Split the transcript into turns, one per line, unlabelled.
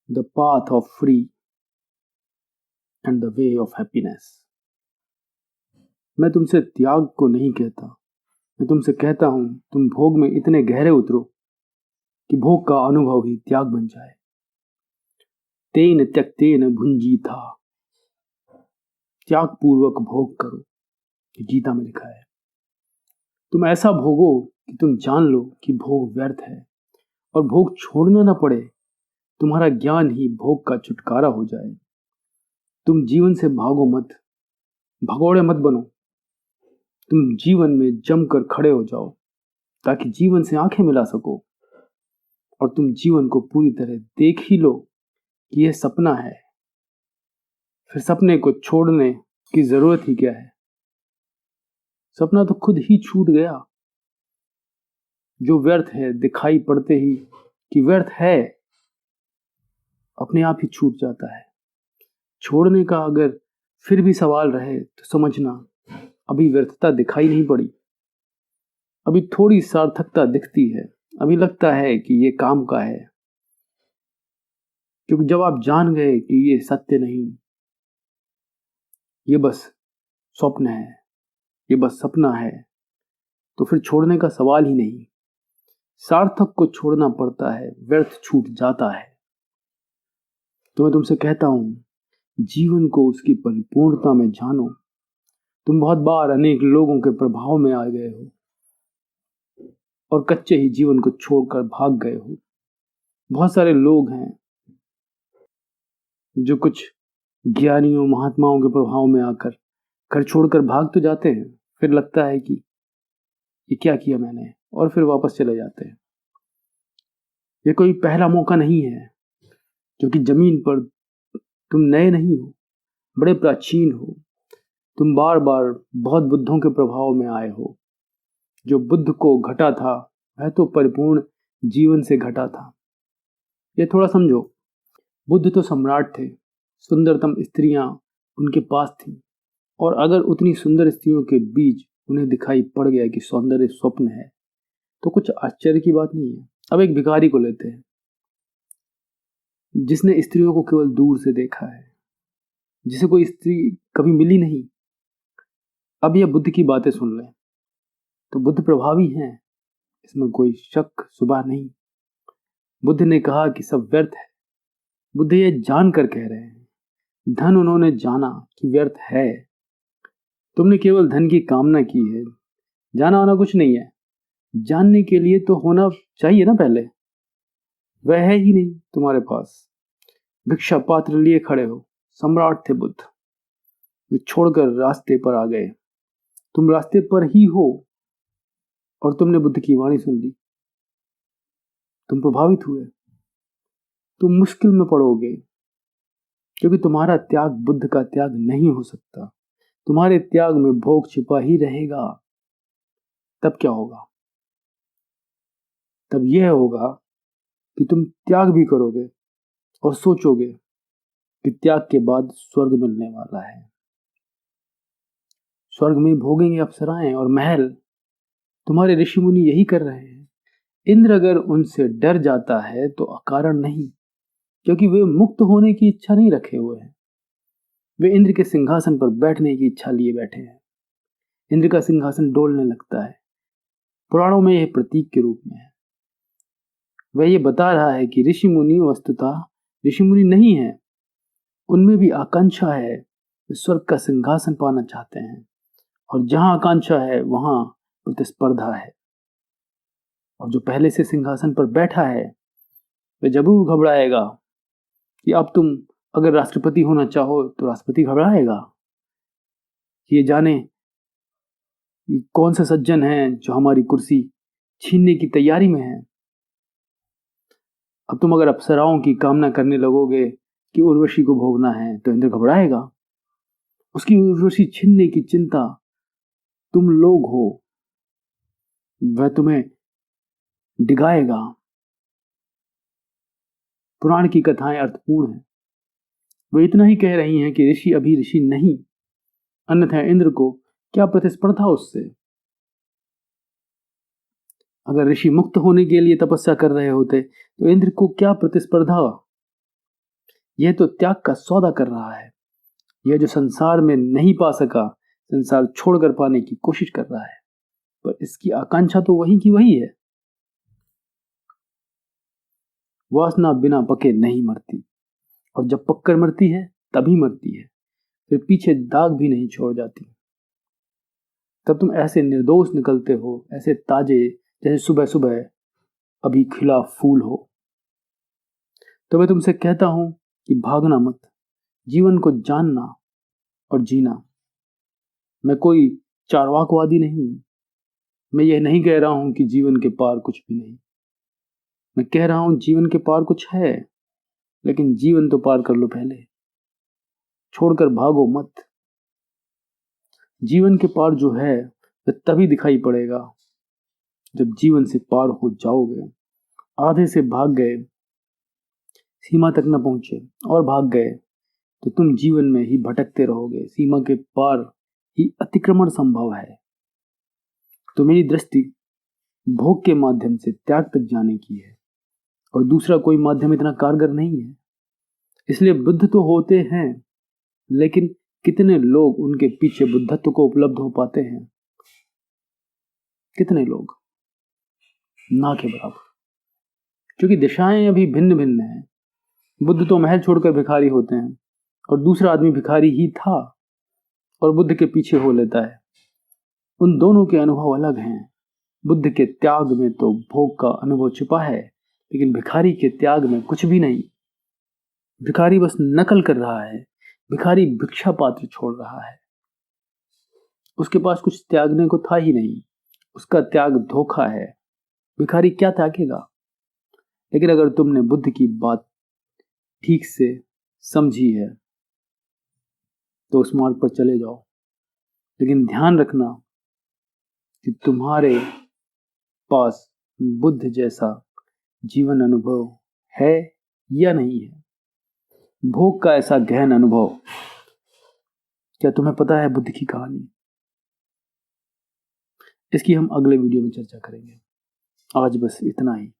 the path of free and the way of happiness। मैं तुमसे त्याग को नहीं कहता, मैं तुमसे कहता हूं तुम भोग में इतने गहरे उतरो कि भोग का अनुभव ही त्याग बन जाए। तेन त्यक्तेन भुंजीथा, त्याग पूर्वक भोग करो, गीता में लिखा है। तुम ऐसा भोगो कि तुम जान लो कि भोग व्यर्थ है और भोग छोड़ना ना पड़े। तुम्हारा ज्ञान ही भोग का छुटकारा हो जाए। तुम जीवन से भागो मत, भगोड़े मत बनो। तुम जीवन में जमकर खड़े हो जाओ ताकि जीवन से आंखें मिला सको और तुम जीवन को पूरी तरह देख ही लो कि यह सपना है। फिर सपने को छोड़ने की जरूरत ही क्या है? सपना तो खुद ही छूट गया। जो व्यर्थ है दिखाई पड़ते ही कि व्यर्थ है, अपने आप ही छूट जाता है। छोड़ने का अगर फिर भी सवाल रहे तो समझना अभी व्यर्थता दिखाई नहीं पड़ी, अभी थोड़ी सार्थकता दिखती है, अभी लगता है कि ये काम का है। क्योंकि जब आप जान गए कि ये सत्य नहीं, ये बस स्वप्न है, ये बस सपना है, तो फिर छोड़ने का सवाल ही नहीं। सार्थक को छोड़ना पड़ता है, व्यर्थ छूट जाता है। तो मैं तुमसे कहता हूं, जीवन को उसकी परिपूर्णता में जानो। तुम बहुत बार अनेक लोगों के प्रभाव में आ गए हो और कच्चे ही जीवन को छोड़कर भाग गए हो। बहुत सारे लोग हैं जो कुछ ज्ञानियों महात्माओं के प्रभाव में आकर घर छोड़कर भाग तो जाते हैं, फिर लगता है कि ये क्या किया मैंने, और फिर वापस चले जाते हैं। ये कोई पहला मौका नहीं है, क्योंकि जमीन पर तुम नए नहीं हो, बड़े प्राचीन हो। तुम बार बार बहुत बुद्धों के प्रभाव में आए हो। जो बुद्ध को घटा था वह तो परिपूर्ण जीवन से घटा था। ये थोड़ा समझो। बुद्ध तो सम्राट थे, सुंदरतम स्त्रियां उनके पास थीं, और अगर उतनी सुंदर स्त्रियों के बीच उन्हें दिखाई पड़ गया कि सौंदर्य स्वप्न है तो कुछ आश्चर्य की बात नहीं है। अब एक भिखारी को लेते हैं जिसने स्त्रियों को केवल दूर से देखा है, जिसे कोई स्त्री कभी मिली नहीं। अब यह बुद्ध की बातें सुन लें तो बुद्ध प्रभावी हैं, इसमें कोई शक शुबा नहीं। बुद्ध ने कहा कि सब व्यर्थ है। बुद्ध ये जानकर कह रहे हैं, धन उन्होंने जाना कि व्यर्थ है। तुमने केवल धन की कामना की है, जाना आना कुछ नहीं है। जानने के लिए तो होना चाहिए ना पहले, वह है ही नहीं तुम्हारे पास। भिक्षा पात्र लिए खड़े हो, सम्राट थे बुद्ध, वे छोड़कर रास्ते पर आ गए। तुम रास्ते पर ही हो और तुमने बुद्ध की वाणी सुन ली, तुम प्रभावित हुए। तुम मुश्किल में पड़ोगे क्योंकि तुम्हारा त्याग बुद्ध का त्याग नहीं हो सकता। तुम्हारे त्याग में भोग छिपा ही रहेगा। तब क्या होगा? तब यह होगा कि तुम त्याग भी करोगे और सोचोगे कि त्याग के बाद स्वर्ग मिलने वाला है। स्वर्ग में भोगेंगे अप्सराएं और महल। तुम्हारे ऋषि मुनि यही कर रहे हैं। इंद्र अगर उनसे डर जाता है तो अकारण नहीं, क्योंकि वे मुक्त होने की इच्छा नहीं रखे हुए हैं। वे इंद्र के सिंहासन पर बैठने की इच्छा लिए बैठे हैं। इंद्र का सिंहासन डोलने लगता है। पुराणों में यह प्रतीक के रूप में है। वह ये बता रहा है कि ऋषि मुनि वस्तुतः ऋषि मुनि नहीं है, उनमें भी आकांक्षा है। वे स्वर्ग का सिंहासन पाना चाहते हैं, और जहां आकांक्षा है वहां प्रतिस्पर्धा है। और जो पहले से सिंहासन पर बैठा है वह जरूर घबराएगा कि अब तुम अगर राष्ट्रपति होना चाहो तो राष्ट्रपति घबराएगा। ये जाने ये कौन से सज्जन हैं जो हमारी कुर्सी छीनने की तैयारी में है। अब तुम अगर अप्सराओं की कामना करने लगोगे कि उर्वशी को भोगना है तो इंद्र घबराएगा। उसकी उर्वशी छीनने की चिंता तुम लोग हो, वह तुम्हें डिगाएगा। पुराण की कथाएं अर्थपूर्ण हैं। वे इतना ही कह रही हैं कि ऋषि अभी ऋषि नहीं, अन्यथा इंद्र को क्या प्रतिस्पर्धा उससे। अगर ऋषि मुक्त होने के लिए तपस्या कर रहे होते तो इंद्र को क्या प्रतिस्पर्धा। यह तो त्याग का सौदा कर रहा है। यह जो संसार में नहीं पा सका, संसार छोड़कर पाने की कोशिश कर रहा है, पर इसकी आकांक्षा तो वही की वही है। वासना बिना पके नहीं मरती, और जब पककर मरती है तभी मरती है, फिर पीछे दाग भी नहीं छोड़ जाती। तब तुम ऐसे निर्दोष निकलते हो, ऐसे ताजे, जैसे सुबह सुबह अभी खिला फूल हो। तो मैं तुमसे कहता हूं कि भागना मत, जीवन को जानना और जीना। मैं कोई चार्वाकवादी नहीं, मैं यह नहीं कह रहा हूं कि जीवन के पार कुछ भी नहीं। मैं कह रहा हूं जीवन के पार कुछ है, लेकिन जीवन तो पार कर लो पहले, छोड़कर भागो मत। जीवन के पार जो है वह तभी दिखाई पड़ेगा जब जीवन से पार हो जाओगे। आधे से भाग गए, सीमा तक न पहुंचे और भाग गए तो तुम जीवन में ही भटकते रहोगे। सीमा के पार ही अतिक्रमण संभव है। तो मेरी दृष्टि भोग के माध्यम से त्याग तक जाने की है, और दूसरा कोई माध्यम इतना कारगर नहीं है। इसलिए बुद्ध तो होते हैं, लेकिन कितने लोग उनके पीछे बुद्धत्व को उपलब्ध हो पाते हैं? कितने लोग? ना के बराबर, क्योंकि दिशाएं अभी भिन्न भिन्न हैं। बुद्ध तो महल छोड़कर भिखारी होते हैं, और दूसरा आदमी भिखारी ही था और बुद्ध के पीछे हो लेता है। उन दोनों के अनुभव अलग हैं। बुद्ध के त्याग में तो भोग का अनुभव छिपा है, लेकिन भिखारी के त्याग में कुछ भी नहीं। भिखारी बस नकल कर रहा है, भिखारी भिक्षा पात्र छोड़ रहा है। उसके पास कुछ त्यागने को था ही नहीं, उसका त्याग धोखा है। भिखारी क्या त्यागेगा? लेकिन अगर तुमने बुद्ध की बात ठीक से समझी है तो उस मार्ग पर चले जाओ, लेकिन ध्यान रखना कि तुम्हारे पास बुद्ध जैसा जीवन अनुभव है या नहीं है। भोग का ऐसा गहन अनुभव, क्या तुम्हें पता है बुद्ध की कहानी? इसकी हम अगले वीडियो में चर्चा करेंगे। आज बस इतना ही।